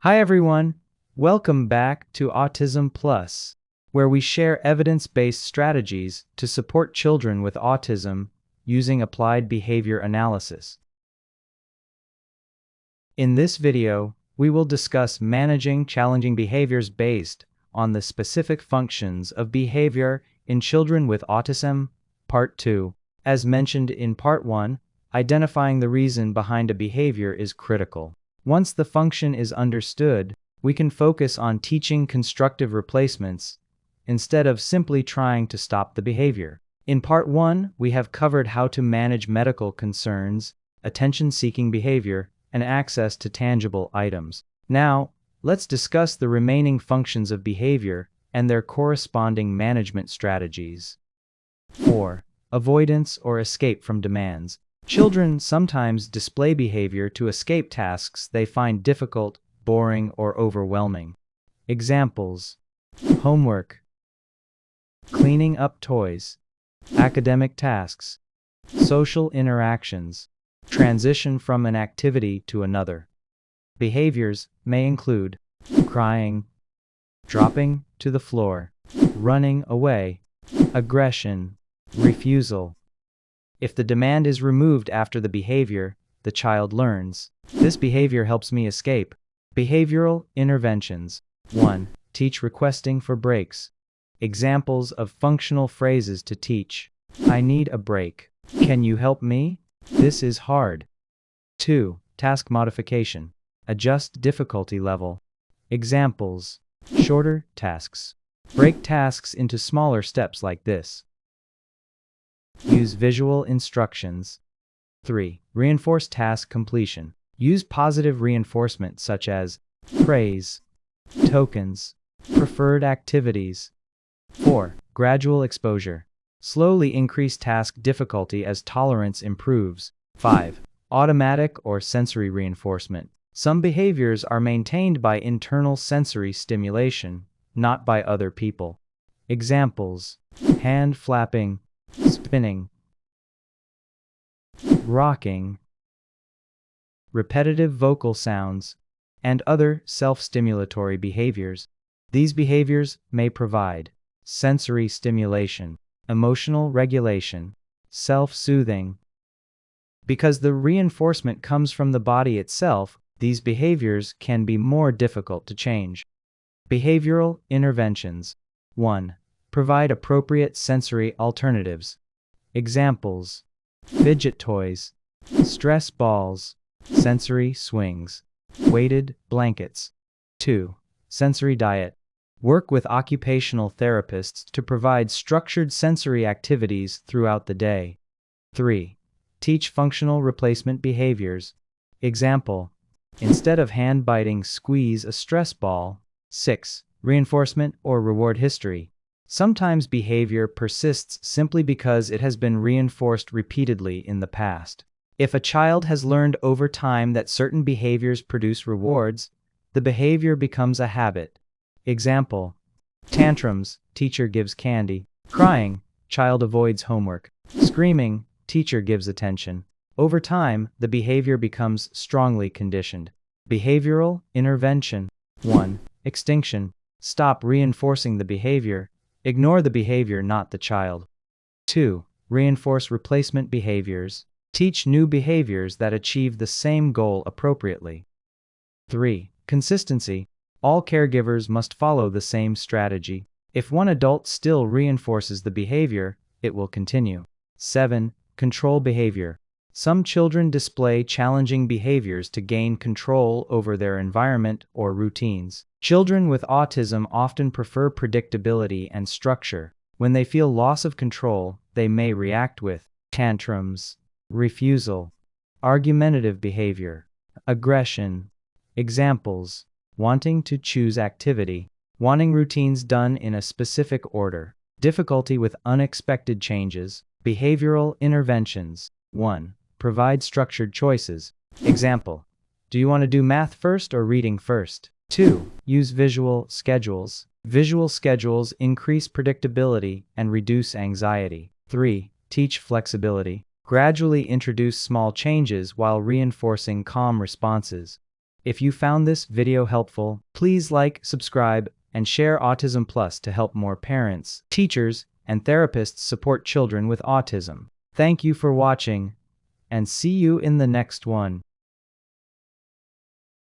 Hi everyone, welcome back to Autism Plus, where we share evidence-based strategies to support children with autism using applied behavior analysis. In this video, we will discuss managing challenging behaviors based on the specific functions of behavior in children with autism, Part 2. As mentioned in Part 1, identifying the reason behind a behavior is critical. Once the function is understood, we can focus on teaching constructive replacements instead of simply trying to stop the behavior. In Part 1, we have covered how to manage medical concerns, attention-seeking behavior, and access to tangible items. Now, let's discuss the remaining functions of behavior and their corresponding management strategies. 4. Avoidance or escape from demands. Children sometimes display behavior to escape tasks they find difficult, boring, or overwhelming. Examples: homework, cleaning up toys, academic tasks, social interactions, transition from an activity to another. Behaviors may include crying, dropping to the floor, running away, aggression, refusal. If the demand is removed after the behavior, the child learns, "This behavior helps me escape." Behavioral interventions. 1. Teach requesting for breaks. Examples of functional phrases to teach: I need a break. Can you help me? This is hard. 2. Task modification. Adjust difficulty level. Examples: shorter tasks. Break tasks into smaller steps like this. Use visual instructions. 3. Reinforce task completion. Use positive reinforcement such as praise, tokens, preferred activities. 4. Gradual exposure. Slowly increase task difficulty as tolerance improves. 5. Automatic or sensory reinforcement. Some behaviors are maintained by internal sensory stimulation, not by other people. Examples: hand flapping, spinning, rocking, repetitive vocal sounds, and other self-stimulatory behaviors. These behaviors may provide sensory stimulation, emotional regulation, self-soothing. Because the reinforcement comes from the body itself, these behaviors can be more difficult to change. Behavioral interventions. 1. Provide appropriate sensory alternatives. Examples: fidget toys, stress balls, sensory swings, weighted blankets. 2. Sensory diet. Work with occupational therapists to provide structured sensory activities throughout the day. 3. Teach functional replacement behaviors. Example: instead of hand biting, squeeze a stress ball. 6. Reinforcement or reward history. Sometimes behavior persists simply because it has been reinforced repeatedly in the past. If a child has learned over time that certain behaviors produce rewards, the behavior becomes a habit. Example: tantrums, teacher gives candy. Crying, child avoids homework. Screaming, teacher gives attention. Over time, the behavior becomes strongly conditioned. Behavioral intervention. 1. Extinction. Stop reinforcing the behavior. Ignore the behavior, not the child. 2. Reinforce replacement behaviors. Teach new behaviors that achieve the same goal appropriately. 3. Consistency. All caregivers must follow the same strategy. If one adult still reinforces the behavior, it will continue. 7. Control behavior. Some children display challenging behaviors to gain control over their environment or routines. Children with autism often prefer predictability and structure. When they feel loss of control, they may react with tantrums, refusal, argumentative behavior, aggression. Examples: wanting to choose activity, wanting routines done in a specific order, difficulty with unexpected changes. Behavioral interventions. 1. Provide structured choices. Example: do you want to do math first or reading first? 2. Use visual schedules. Visual schedules increase predictability and reduce anxiety. 3. Teach flexibility. Gradually introduce small changes while reinforcing calm responses. If you found this video helpful, please like, subscribe, and share Autism Plus to help more parents, teachers, and therapists support children with autism. Thank you for watching, and see you in the next one.